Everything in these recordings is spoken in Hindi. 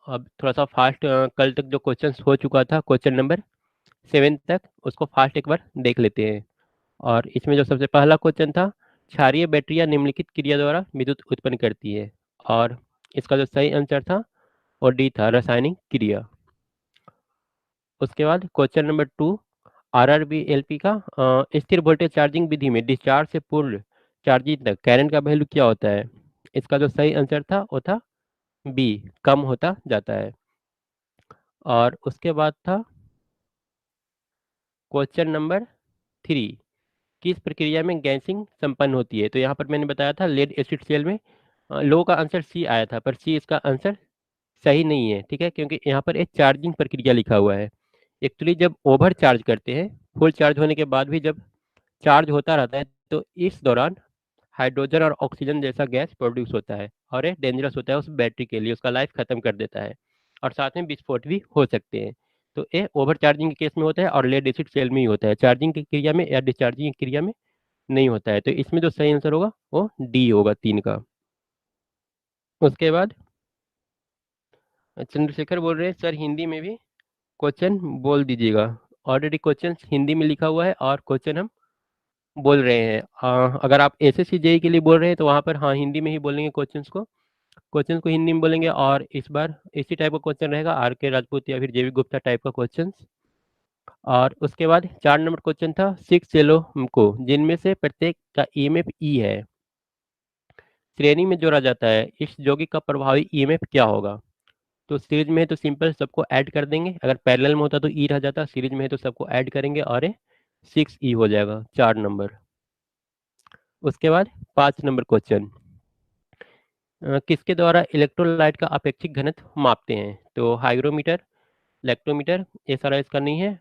अब थोड़ा सा फास्ट, कल तक जो क्वेश्चन हो चुका था क्वेश्चन नंबर 7 तक, उसको फास्ट एक बार देख लेते हैं। और इसमें जो सबसे पहला क्वेश्चन था, क्षारीय बैटरियां निम्नलिखित क्रिया द्वारा विद्युत उत्पन्न करती है। और इसका जो सही आंसर था वो डी था, रासायनिक क्रिया। उसके बाद क्वेश्चन नंबर 2, आरआरबी एलपी का स्थिर वोल्टेज चार्जिंग विधि में डिस्चार्ज से पूर्ण चार्जिंग तक करंट का वैल्यू क्या होता है। इसका जो सही आंसर था वो था बी, कम होता जाता है। और उसके बाद था क्वेश्चन नंबर 3, किस प्रक्रिया में गैसिंग संपन्न होती है। तो यहाँ पर मैंने बताया था लेड एसिड सेल में, लो का आंसर सी आया था, पर सी इसका आंसर सही नहीं है, ठीक है, क्योंकि यहाँ पर एक चार्जिंग प्रक्रिया लिखा हुआ है। एक्चुअली जब ओवर चार्ज करते हैं, फुल चार्ज होने के बाद भी जब चार्ज होता रहता है, तो इस दौरान हाइड्रोजन और ऑक्सीजन जैसा गैस प्रोड्यूस होता है और ये डेंजरस होता है उस बैटरी के लिए, उसका लाइफ खत्म कर देता है और साथ में विस्फोट भी हो सकते हैं। तो ये ओवर चार्जिंग के केस में होता है और लेड एसिड सेल में ही होता है, चार्जिंग की क्रिया में या डिस्चार्जिंग की क्रिया में नहीं होता है। तो इसमें जो सही आंसर होगा वो डी होगा, 3 का। उसके बाद चंद्रशेखर बोल रहे हैं सर हिंदी में भी क्वेश्चन बोल दीजिएगा। ऑलरेडी क्वेश्चन हिंदी में लिखा हुआ है और क्वेश्चन हम बोल रहे हैं। अगर आप एसएससी जेई के लिए बोल रहे हैं तो वहाँ पर हाँ हिंदी में ही बोलेंगे क्वेश्चंस को हिंदी में बोलेंगे। और इस बार इसी टाइप का क्वेश्चन रहेगा, आर के राजपूत या फिर जेवी गुप्ता टाइप का क्वेश्चन। और उसके बाद 4 नंबर क्वेश्चन था, 6 सेलों को जिनमें से प्रत्येक का ईएमएफ ई है, श्रेणी में जोड़ा जाता है, इस यौगिक का प्रभावी ईएमएफ क्या होगा। तो सीरीज में है तो सिंपल सबको ऐड कर देंगे, अगर पैरेलल में होता तो ई रह जाता, सीरीज में है तो सबको ऐड करेंगे और ये 6 ई हो जाएगा, 4 नंबर। उसके बाद 5 नंबर क्वेश्चन, किसके द्वारा इलेक्ट्रोलाइट का अपेक्षिक घनत्व मापते हैं। तो हाइग्रोमीटर, लेक्टोमीटर, ये सारा इसका नहीं है।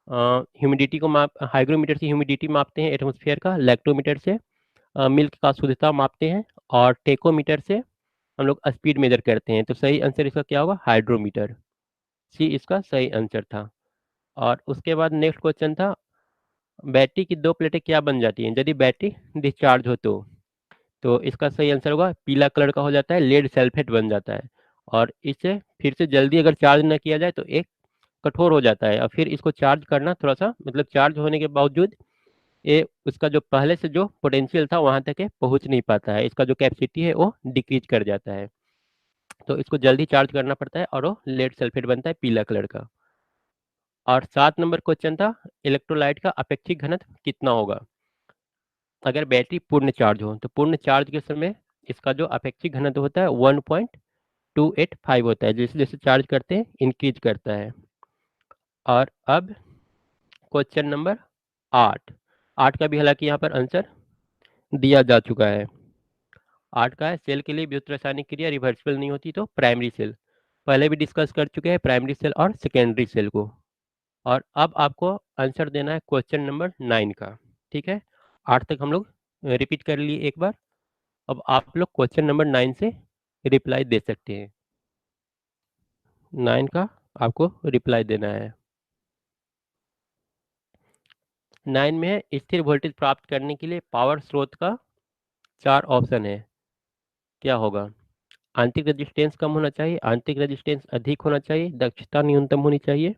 ह्यूमिडिटी को माप, हाइग्रोमीटर से ह्यूमिडिटी मापते हैं एटमॉस्फेयर का, लेक्टोमीटर से मिल्क का शुद्धता मापते हैं, और टेकोमीटर से हम लोग स्पीड मेजर करते हैं। तो सही आंसर इसका क्या होगा, हाइड्रोमीटर, सी इसका सही आंसर था। और उसके बाद नेक्स्ट क्वेश्चन था, बैटरी की 2 प्लेटें क्या बन जाती हैं यदि बैटरी डिस्चार्ज हो तो इसका सही आंसर होगा पीला कलर का हो जाता है, लेड सल्फेट बन जाता है। और इसे फिर से जल्दी अगर चार्ज ना किया जाए तो एक कठोर हो जाता है, और फिर इसको चार्ज करना थोड़ा सा, मतलब चार्ज होने के बावजूद ये उसका जो पहले से जो पोटेंशियल था वहां तक ये पहुंच नहीं पाता है, इसका जो कैपेसिटी है वो डिक्रीज कर जाता है। तो इसको जल्दी चार्ज करना पड़ता है और वो लेड सल्फेट बनता है पीला कलर का। और 7 नंबर क्वेश्चन था, इलेक्ट्रोलाइट का अपेक्षित घनत्व कितना होगा अगर बैटरी पूर्ण चार्ज हो। तो पूर्ण चार्ज के समय इसका जो अपेक्षित घनत्व होता है 1.285 होता है, जैसे जैसे चार्ज करते हैं इंक्रीज करता है। और अब क्वेश्चन नंबर 8, 8 का भी हालांकि यहाँ पर आंसर दिया जा चुका है। 8 का है, सेल के लिए विद्युत रासायनिक क्रिया रिवर्सिबल नहीं होती तो प्राइमरी सेल, पहले भी डिस्कस कर चुके हैं प्राइमरी सेल और सेकेंडरी सेल को। और अब आपको आंसर देना है क्वेश्चन नंबर 9 का, ठीक है। 8 तक हम लोग रिपीट कर लिए एक बार, अब आप लोग क्वेश्चन नंबर 9 से रिप्लाई दे सकते हैं। 9 का आपको रिप्लाई देना है। 9 में है, स्थिर वोल्टेज प्राप्त करने के लिए पावर स्रोत का 4 ऑप्शन है, क्या होगा। आंतरिक रेजिस्टेंस कम होना चाहिए, आंतरिक रेजिस्टेंस अधिक होना चाहिए, दक्षता न्यूनतम होनी चाहिए।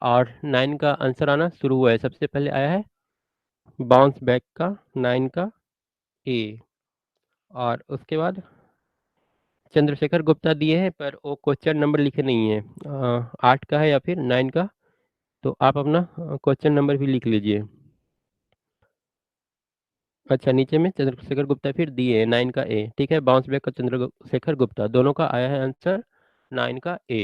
और 9 का आंसर आना शुरू हुआ है, सबसे पहले आया है बाउंस बैक का 9 का ए। और उसके बाद चंद्रशेखर गुप्ता दिए हैं पर वो क्वेश्चन नंबर लिखे नहीं है, 8 का है या फिर 9 का। तो आप अपना क्वेश्चन नंबर भी लिख लीजिए। अच्छा, नीचे में चंद्रशेखर गुप्ता फिर दिए है 9 का ए, ठीक है, बाउंस बैक का चंद्रशेखर गुप्ता, दोनों का आया है आंसर 9 का ए।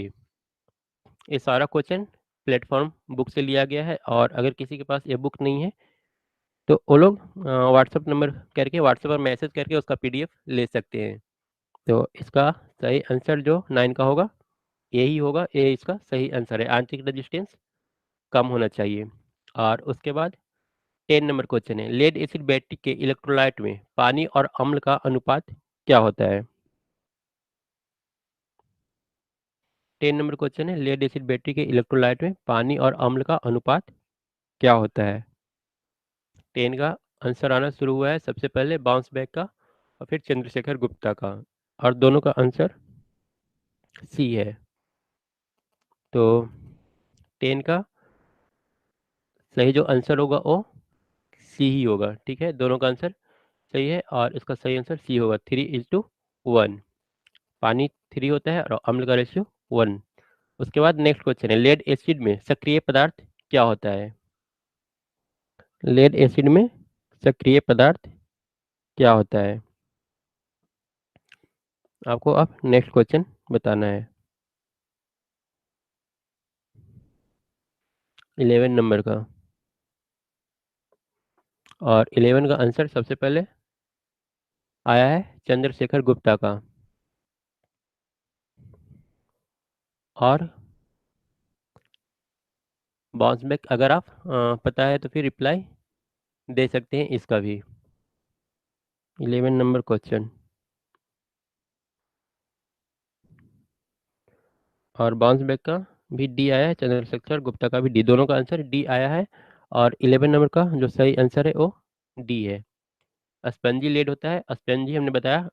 ये सारा क्वेश्चन प्लेटफॉर्म बुक से लिया गया है, और अगर किसी के पास ये बुक नहीं है तो वो लोग व्हाट्सअप नंबर करके, व्हाट्सएप पर मैसेज करके उसका पीडीएफ ले सकते हैं। तो इसका सही आंसर जो 9 का होगा यही होगा, ये इसका सही आंसर है, आंतरिक रेजिस्टेंस कम होना चाहिए। और उसके बाद 10 नंबर क्वेश्चन है, लेड एसिड बैटरी के इलेक्ट्रोलाइट में पानी और अम्ल का अनुपात क्या होता है। 10 नंबर क्वेश्चन है, लेड एसिड बैटरी के इलेक्ट्रोलाइट में पानी और अम्ल का अनुपात क्या होता है। 10 का आंसर आना शुरू हुआ है, सबसे पहले बाउंस बैक का और फिर चंद्रशेखर गुप्ता का, और दोनों का आंसर सी है। तो 10 का सही जो आंसर होगा वो सी ही होगा। ठीक है, दोनों का आंसर सही है और इसका सही आंसर सी होगा। 3:1। पानी 3 होता है और अम्ल का रेशियो 1। उसके बाद नेक्स्ट क्वेश्चन है, लेड एसिड में सक्रिय पदार्थ क्या होता है? लेड एसिड में सक्रिय पदार्थ क्या होता है? आपको अब नेक्स्ट क्वेश्चन बताना है। 11 नंबर का, और 11 का आंसर सबसे पहले आया है चंद्रशेखर गुप्ता का। और बाउंस बैक अगर आप पता है तो फिर रिप्लाई दे सकते हैं इसका भी। 11 नंबर क्वेश्चन, और बाउंस बैक का भी डी आया है, चंद्रशेखर गुप्ता का भी डी, दोनों का आंसर डी आया है। और 11 नंबर का जो सही आंसर है वो डी है। स्पंजी लेड होता है, स्पंजी हमने बताया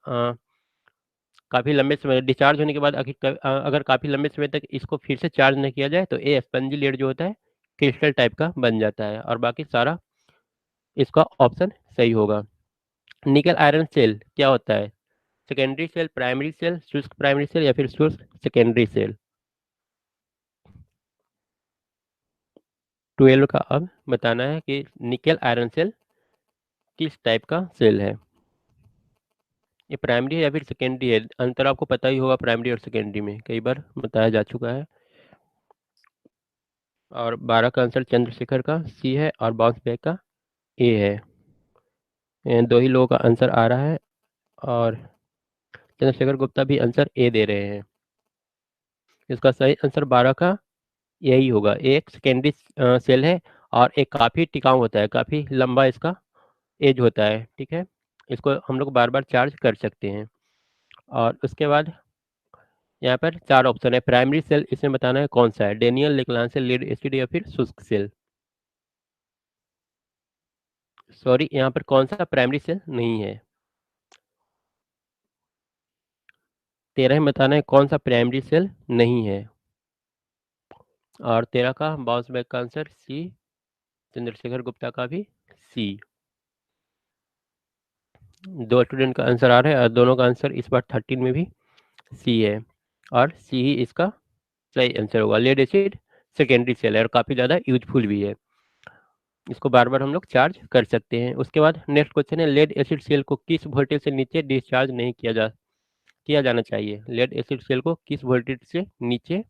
काफ़ी लंबे समय डिस्चार्ज होने के बाद अगर काफ़ी लंबे समय तक इसको फिर से चार्ज नहीं किया जाए तो ये स्पंजी लेड जो होता है क्रिस्टल टाइप का बन जाता है। और बाकी सारा इसका ऑप्शन सही होगा। निकल आयरन सेल क्या होता है? सेकेंडरी सेल, प्राइमरी सेल, शुष्क प्राइमरी सेल या फिर शुष्क सेकेंडरी सेल? 12 का अब बताना है कि निकल आयरन सेल किस टाइप का सेल है। ये प्राइमरी है या फिर सेकेंडरी है? अंतर आपको पता ही होगा प्राइमरी और सेकेंडरी में, कई बार बताया जा चुका है। और 12 का आंसर चंद्रशेखर का सी है और बाउंस बैक का ए है। दो ही लोगों का आंसर आ रहा है और चंद्रशेखर गुप्ता भी आंसर ए दे रहे हैं। इसका सही आंसर 12 का यही होगा। ये एक सेकेंडरी सेल है और एक काफ़ी टिकाऊ होता है, काफ़ी लंबा इसका एज होता है। ठीक है, इसको हम लोग बार बार चार्ज कर सकते हैं। और उसके बाद यहाँ पर 4 ऑप्शन है। प्राइमरी सेल इसमें बताना है कौन सा है, डेनियल, लेक्लांसियल, लीड एसिड या फिर शुष्क सेल। सॉरी, यहाँ पर कौन सा प्राइमरी सेल नहीं है। 13 में बताना है कौन सा प्राइमरी सेल नहीं है। और 13 का बाउंस बैक का आंसर सी, चंद्रशेखर गुप्ता का भी सी। दो स्टूडेंट का आंसर आ रहा है और दोनों का आंसर इस बार 13 में भी सी है। और सी ही इसका सही आंसर होगा। लेड एसिड सेकेंडरी सेल है और काफ़ी ज़्यादा यूजफुल भी है, इसको बार बार हम लोग चार्ज कर सकते हैं। उसके बाद नेक्स्ट क्वेश्चन है, लेड एसिड सेल को किस वोल्टेज से नीचे डिस्चार्ज नहीं किया जाना चाहिए? लेड एसिड सेल को किस वोल्टेज से नीचे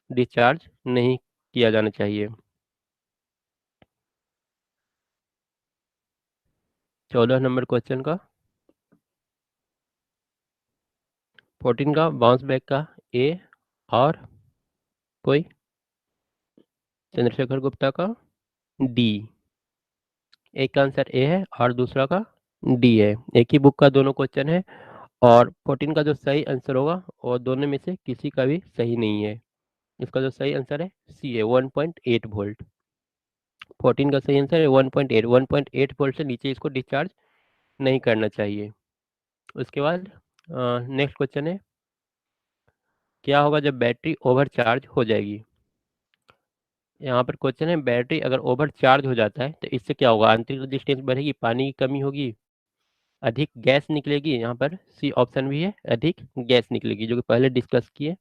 डिस्चार्ज नहीं किया जाना चाहिए? 14 नंबर क्वेश्चन का, 14 का बाउंस बैक का ए, और कोई? चंद्रशेखर गुप्ता का डी। एक का आंसर ए है और दूसरा का डी है। एक ही बुक का दोनों क्वेश्चन है और 14 का जो सही आंसर होगा और दोनों में से किसी का भी सही नहीं है। इसका जो सही आंसर है सी है, 1.8 वोल्ट। 14 का सही आंसर है 1.8। 1.8 वोल्ट से नीचे इसको डिस्चार्ज नहीं करना चाहिए। उसके बाद नेक्स्ट क्वेश्चन है, क्या होगा जब बैटरी ओवर चार्ज हो जाएगी? यहाँ पर क्वेश्चन है, बैटरी अगर ओवर चार्ज हो जाता है तो इससे क्या होगा? आंतरिक रेजिस्टेंस बढ़ेगी, पानी की कमी होगी, अधिक गैस निकलेगी। यहाँ पर सी ऑप्शन भी है, अधिक गैस निकलेगी, जो कि पहले डिस्कस किए।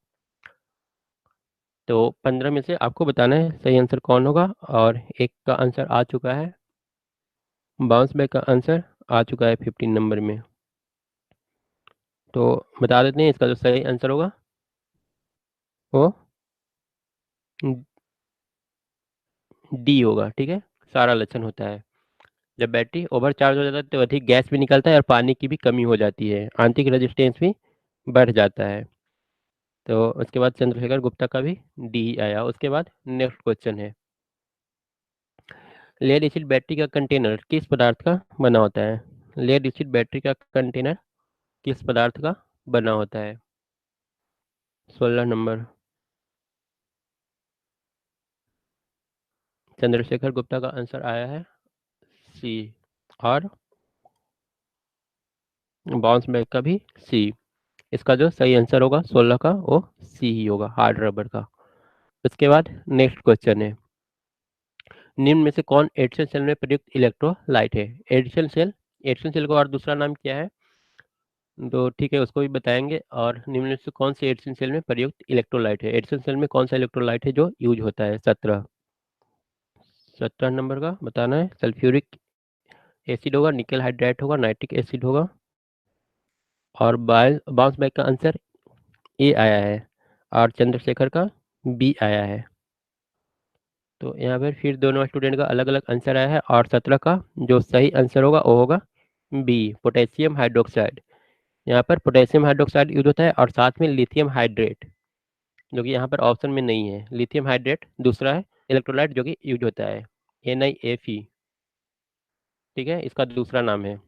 तो 15 में से आपको बताना है सही आंसर कौन होगा। और एक का आंसर आ चुका है, बाउंस बैक का आंसर आ चुका है 15 नंबर में। तो बता देते हैं इसका जो सही आंसर होगा वो डी होगा। ठीक है, सारा लक्षण होता है जब बैटरी ओवर चार्ज हो जाता है तो अधिक गैस भी निकलता है और पानी की भी कमी हो जाती है, आंतरिक रेजिस्टेंस भी बढ़ जाता है। तो उसके बाद चंद्रशेखर गुप्ता का भी डी ही आया। उसके बाद नेक्स्ट क्वेश्चन है, लेड एसिड बैटरी का कंटेनर किस पदार्थ का बना होता है? लेड एसिड बैटरी का कंटेनर किस पदार्थ का बना होता है? 16 नंबर, चंद्रशेखर गुप्ता का आंसर आया है सी, और बाउंस बैक का भी सी। इसका जो सही आंसर होगा 16 का वो सी ही होगा, हार्ड रबर का। उसके बाद नेक्स्ट क्वेश्चन है, निम्न में से कौन एडिशन सेल में प्रयुक्त इलेक्ट्रोलाइट है? एडिशन सेल का और दूसरा नाम क्या है? तो ठीक है, उसको भी बताएंगे। और निम्न में से कौन से एडिशन सेल में प्रयुक्त इलेक्ट्रोलाइट है? एडिशन सेल में कौन सा इलेक्ट्रोलाइट है जो यूज होता है? 17 नंबर का बताना है। सल्फ्यूरिक एसिड होगा, निकल हाइड्राइड होगा, नाइट्रिक एसिड होगा। और बाउंस बैक का आंसर ए आया है और चंद्रशेखर का बी आया है। तो यहाँ पर फिर दोनों स्टूडेंट का अलग अलग आंसर आया है और 17 का जो सही आंसर होगा वो होगा बी, पोटेशियम हाइड्रोक्साइड। यहाँ पर पोटेशियम हाइड्रोक्साइड यूज होता है और साथ में लिथियम हाइड्रेट, जो कि यहाँ पर ऑप्शन में नहीं है। लिथियम हाइड्रेट दूसरा है इलेक्ट्रोलाइट जो कि यूज होता है, NiFe। ठीक है, इसका दूसरा नाम है।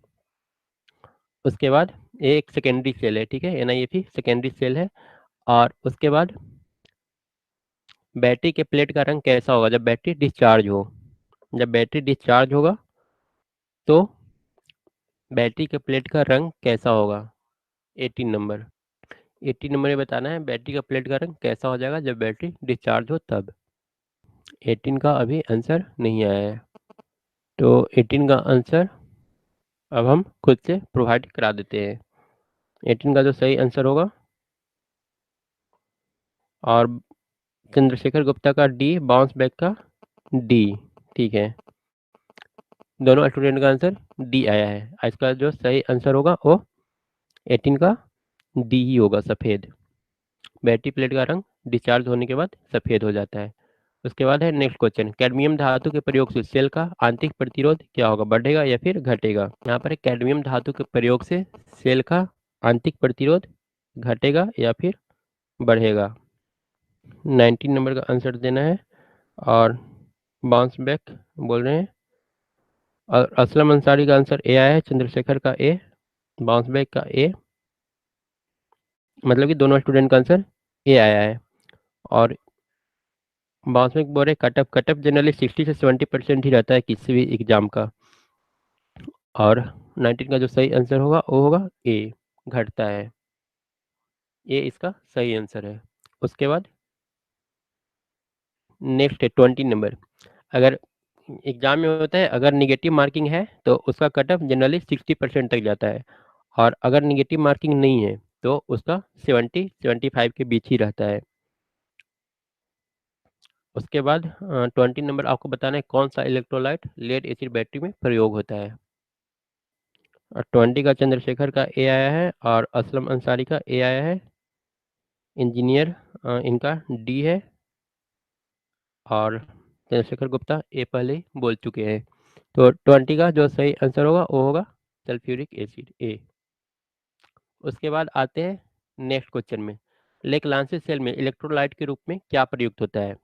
उसके बाद एक सेकेंडरी सेल है, ठीक है, NiFe सेकेंडरी सेल है। और उसके बाद बैटरी के प्लेट का रंग कैसा होगा जब बैटरी डिस्चार्ज हो? जब बैटरी डिस्चार्ज होगा तो बैटरी के प्लेट का रंग कैसा होगा? 18 नंबर। 18 नंबर में बताना है बैटरी का प्लेट का रंग कैसा हो जाएगा जब बैटरी डिस्चार्ज हो तब। 18 का अभी आंसर नहीं आया है, तो 18 का आंसर अब हम खुद से प्रोवाइड करा देते हैं। 18 का जो सही आंसर होगा, और चंद्रशेखर गुप्ता का डी, बाउंस बैक का डी। ठीक है, दोनों स्टूडेंट का आंसर डी आया है। इसका जो सही आंसर होगा वो 18 का डी ही होगा, सफ़ेद। बैटरी प्लेट का रंग डिस्चार्ज होने के बाद सफ़ेद हो जाता है। उसके बाद है नेक्स्ट क्वेश्चन, कैडमियम धातु के प्रयोग से सेल का आंतरिक प्रतिरोध क्या होगा, बढ़ेगा या फिर घटेगा? यहाँ पर कैडमियम धातु के प्रयोग से सेल का आंतरिक प्रतिरोध घटेगा या फिर बढ़ेगा? 19 नंबर का आंसर देना है। और बाउंस बैक बोल रहे हैं, और असलम अंसारी का आंसर ए आया है, चंद्रशेखर का ए, बाउंस बैक का ए। मतलब कि दोनों स्टूडेंट का आंसर ए आया है। और बाउंस बैक बोल रहे कटअप जनरली 60 से 70% ही रहता है किसी भी एग्जाम का। और 19 का जो सही आंसर होगा वो होगा ए, घटता है। ये इसका सही आंसर है। उसके बाद नेक्स्ट है 20 नंबर। अगर एग्जाम में होता है, अगर निगेटिव मार्किंग है तो उसका कटअप जनरली 60% तक जाता है, और अगर निगेटिव मार्किंग नहीं है तो उसका 70-75 के बीच ही रहता है। उसके बाद 20 नंबर आपको बताना है कौन सा इलेक्ट्रोलाइट लेड एसिड बैटरी में प्रयोग होता है। और 20 का चंद्रशेखर का ए आया है और असलम अंसारी का ए आया है। इंजीनियर इनका डी है, और चंद्रशेखर गुप्ता ए पहले ही बोल चुके हैं। तो 20 का जो सही आंसर होगा वो होगा सल्फ्यूरिक एसिड, ए। उसके बाद आते हैं नेक्स्ट क्वेश्चन में, लेकलांसी सेल में इलेक्ट्रोलाइट के रूप में क्या प्रयुक्त होता है?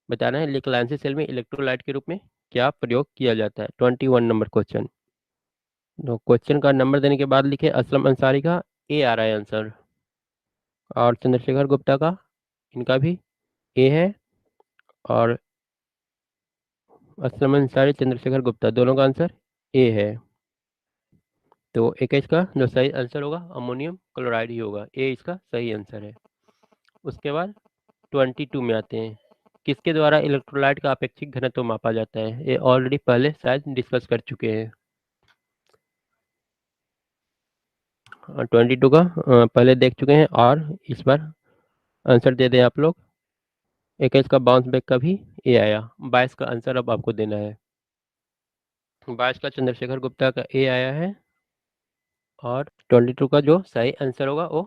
बताना है लेकलांसी सेल में इलेक्ट्रोलाइट के रूप में क्या प्रयोग किया जाता है। 21 नंबर क्वेश्चन। तो क्वेश्चन का नंबर देने के बाद लिखे असलम अंसारी का ए आ रहा है आंसर, और चंद्रशेखर गुप्ता का, इनका भी ए है। और असलम अंसारी, चंद्रशेखर गुप्ता दोनों का आंसर ए है। तो 21 का जो सही आंसर होगा अमोनियम क्लोराइड ही होगा, ए इसका सही आंसर है। उसके बाद 22 में आते हैं, किसके द्वारा इलेक्ट्रोलाइट का अपेक्षिक घनत्व मापा जाता है? ये ऑलरेडी पहले शायद डिस्कस कर चुके हैं। 22 का पहले देख चुके हैं, और इस बार आंसर दे दें आप लोग। 21 का बाउंस बैक का भी ए आया। 22 का आंसर अब आपको देना है। 22 का चंद्रशेखर गुप्ता का ए आया है, और 22 का जो सही आंसर होगा वो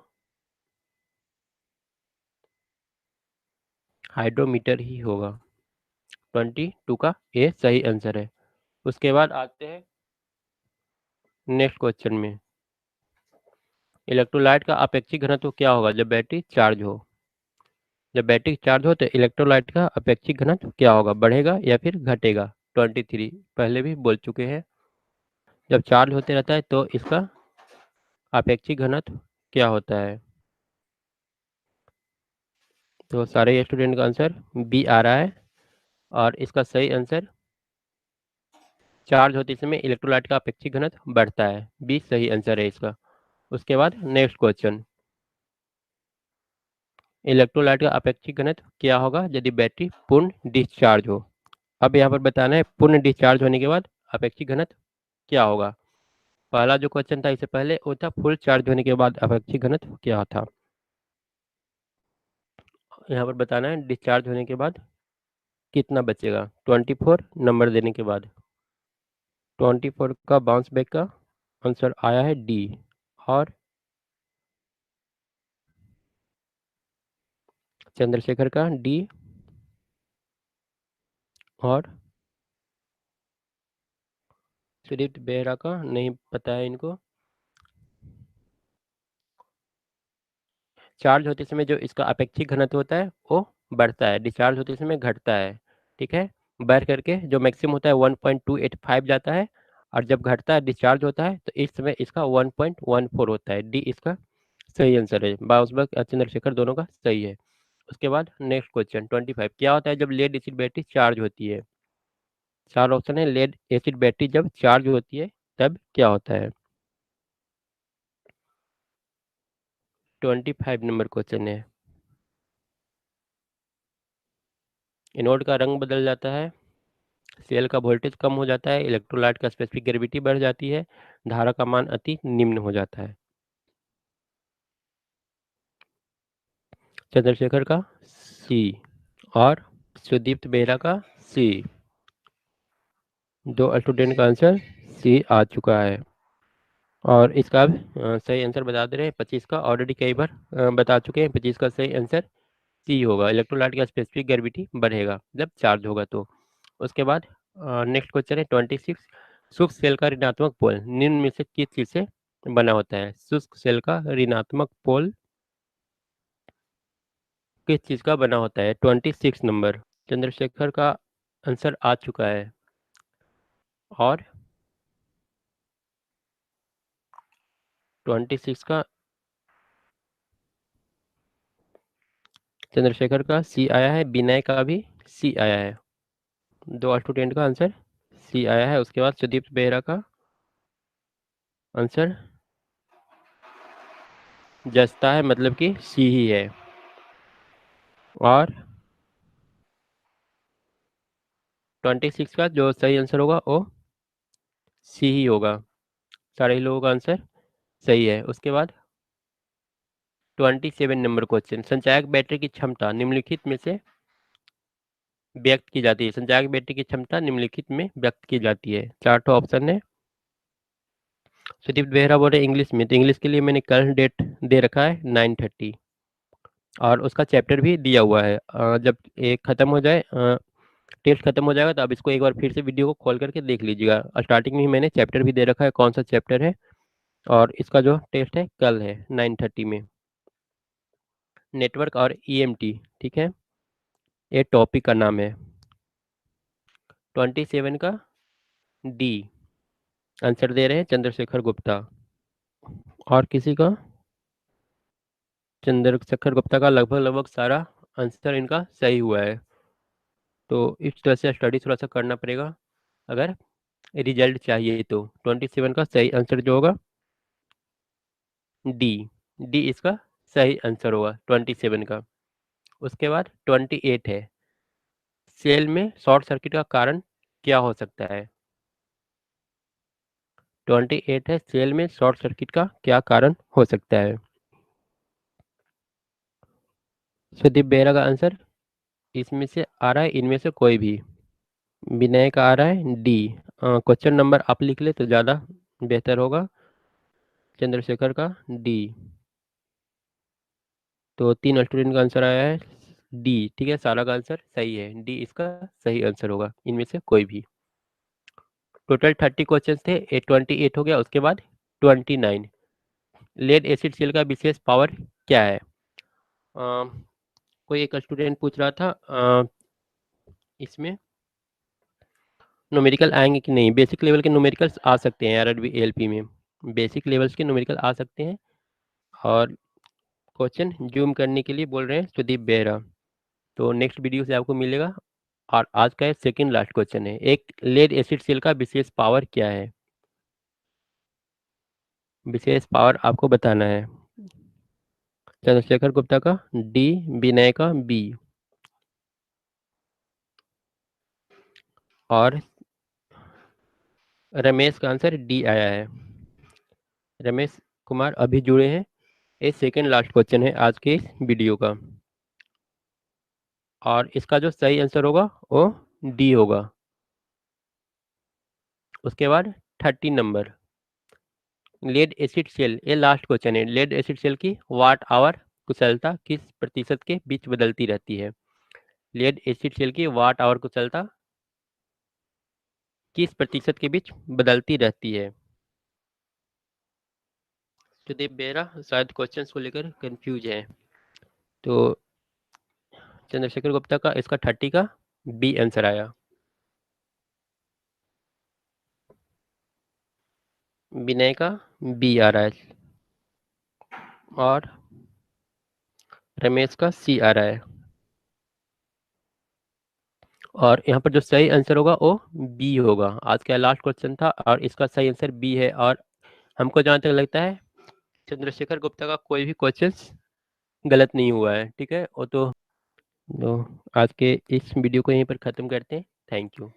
हाइड्रोमीटर ही होगा। 22 का ए सही आंसर है। उसके बाद आते हैं नेक्स्ट क्वेश्चन में, इलेक्ट्रोलाइट का अपेक्षित घनत्व क्या होगा जब बैटरी चार्ज हो? जब बैटरी चार्ज हो तो इलेक्ट्रोलाइट का अपेक्षित घनत्व क्या होगा, बढ़ेगा या फिर घटेगा? 23 पहले भी बोल चुके हैं। जब चार्ज होते रहता है तो इसका अपेक्षित घनत्व क्या होता है? तो सारे स्टूडेंट का आंसर बी आ रहा है, और इसका सही आंसर चार्ज होते समय इलेक्ट्रोलाइट का अपेक्षित घनत्व बढ़ता है, बी सही आंसर है इसका। उसके बाद नेक्स्ट क्वेश्चन, इलेक्ट्रोलाइट का अपेक्षिक घनत्व क्या होगा यदि बैटरी पूर्ण डिस्चार्ज हो। अब यहाँ पर बताना है पूर्ण डिस्चार्ज होने के बाद अपेक्षिक घनत्व क्या होगा। पहला जो क्वेश्चन था इससे पहले वो था फुल चार्ज होने के बाद अपेक्षिक घनत्व क्या था। यहाँ पर बताना है डिस्चार्ज होने के बाद कितना बचेगा। 24 नंबर देने के बाद 24 का बाउंस बैक का आंसर आया है डी। और चंद्रशेखर का डी। और सुदीप्त बेहरा का नहीं पता है इनको। चार्ज होते समय जो इसका अपेक्षिक घनत्व होता है वो बढ़ता है, डिस्चार्ज होते समय घटता है। ठीक है, बढ़ करके जो मैक्सिमम होता है 1.285 जाता है, और जब घटता है डिस्चार्ज होता है तो इस समय इसका 1.14 होता है। डी इसका सही आंसर है। बाउसबर्ग और चंद्रशेखर दोनों का सही है। उसके बाद नेक्स्ट क्वेश्चन 25, क्या होता है जब लेड एसिड बैटरी चार्ज होती है। चार ऑप्शन है। लेड एसिड बैटरी जब चार्ज होती है तब क्या होता है। 25 नंबर क्वेश्चन है। एनोड का रंग बदल जाता है, सेल का वोल्टेज कम हो जाता है, इलेक्ट्रोलाइट का स्पेसिफिक ग्रेविटी बढ़ जाती है, धारा का मान अति निम्न हो जाता है। चंद्रशेखर का सी। और सुदीप्त बेहरा का सी। दो स्टूडेंट का आंसर सी आ चुका है। और इसका अब सही आंसर बता दे रहे हैं। 25 का ऑलरेडी कई बार बता चुके हैं। 25 का सही आंसर सी होगा, इलेक्ट्रोलाइट का स्पेसिफिक ग्रेविटी बढ़ेगा जब चार्ज होगा तो। उसके बाद नेक्स्ट क्वेश्चन है 26, शुष्क सेल का ऋणात्मक पोल निम्न में से किस चीज से बना होता है। शुष्क सेल का ऋणात्मक पोल किस चीज का बना होता है। 26 नंबर चंद्रशेखर का आंसर आ चुका है। और 26 का चंद्रशेखर का सी आया है, विनय का भी सी आया है। दो स्टूडेंट का आंसर सी आया है। उसके बाद सुदीप बेहरा का आंसर जस्ता है, मतलब कि सी ही है। और 26 का जो सही आंसर होगा वो सी ही होगा। सारे ही लोगों का आंसर सही है। उसके बाद 27 नंबर क्वेश्चन, संचायक बैटरी की क्षमता निम्नलिखित में से व्यक्त की जाती है। संचायक बैटरी की क्षमता निम्नलिखित में व्यक्त की जाती है। चार तो ऑप्शन है। सुदीप बेहरा बोल रहे इंग्लिश में, तो इंग्लिश के लिए मैंने करंट डेट दे रखा है 9:30, और उसका चैप्टर भी दिया हुआ है। जब एक खत्म हो जाए, टेस्ट खत्म हो जाएगा, तो आप इसको एक बार फिर से वीडियो को खोल करके देख लीजिएगा। स्टार्टिंग में ही मैंने चैप्टर भी दे रखा है कौन सा चैप्टर है। और इसका जो टेस्ट है कल है 9:30 में। नेटवर्क और ईएमटी, ठीक है, ये टॉपिक का नाम है। 27 का डी आंसर दे रहे हैं चंद्रशेखर गुप्ता। और किसी का। चंद्रशेखर गुप्ता का लगभग लगभग सारा आंसर इनका सही हुआ है। तो इस तरह से स्टडी थोड़ा सा करना पड़ेगा अगर रिजल्ट चाहिए तो। 27 का सही आंसर जो होगा डी। डी इसका सही आंसर होगा 27 का। उसके बाद 28 है, सेल में शॉर्ट सर्किट का कारण क्या हो सकता है। 28 है, सेल में शॉर्ट सर्किट का क्या कारण हो सकता है। सुदीप बेहरा का आंसर इसमें से आ रहा है इनमें से कोई भी। विनय का आ रहा है डी। क्वेश्चन नंबर आप लिख ले तो ज़्यादा बेहतर होगा। चंद्रशेखर का डी। तो तीन स्टूडेंट का आंसर आया है डी। ठीक है, सारा का आंसर सही है, डी इसका सही आंसर होगा इनमें से कोई भी। टोटल 30 क्वेश्चन थे, 28 हो गया। उसके बाद 29, लेड एसिड सेल का विशेष पावर क्या है। कोई एक स्टूडेंट पूछ रहा था इसमें न्यूमेरिकल आएंगे कि नहीं। बेसिक लेवल के न्यूमेरिकल्स आ सकते हैं आरआरबी एएलपी में, बेसिक लेवल्स के न्यूमेरिकल आ सकते हैं। और क्वेश्चन जूम करने के लिए बोल रहे हैं सुदीप बेहरा। तो नेक्स्ट वीडियो से आपको मिलेगा। और आज का सेकंड लास्ट क्वेश्चन है, एक लेड एसिड सेल का विशेष पावर क्या है। विशेष पावर आपको बताना है। चंद्रशेखर गुप्ता का डी, विनय का बी, और रमेश का आंसर डी आया है। रमेश कुमार अभी जुड़े हैं। ये सेकंड लास्ट क्वेश्चन है आज के इस वीडियो का, और इसका जो सही आंसर होगा वो डी होगा। उसके बाद 13 नंबर, लेड एसिड सेल, ये लास्ट क्वेश्चन है। लेड एसिड सेल की वाट आवर कुशलता किस प्रतिशत के बीच बदलती रहती है? लेड एसिड सेल की वाट आवर कुशलता किस प्रतिशत के बीच बदलती रहती है? सुदीप बेहरा शायद क्वेश्चंस को लेकर कंफ्यूज है। तो चंद्रशेखर गुप्ता का इसका 30 का बी आंसर आया। विनय का बी आ रहा है, और रमेश का सी आ रहा है। और यहाँ पर जो सही आंसर होगा वो बी होगा। आज का लास्ट क्वेश्चन था और इसका सही आंसर बी है। और हमको जहाँ तक लगता है चंद्रशेखर गुप्ता का कोई भी क्वेश्चन गलत नहीं हुआ है। ठीक है, वो तो आज के इस वीडियो को यहीं पर ख़त्म करते हैं। Thank you.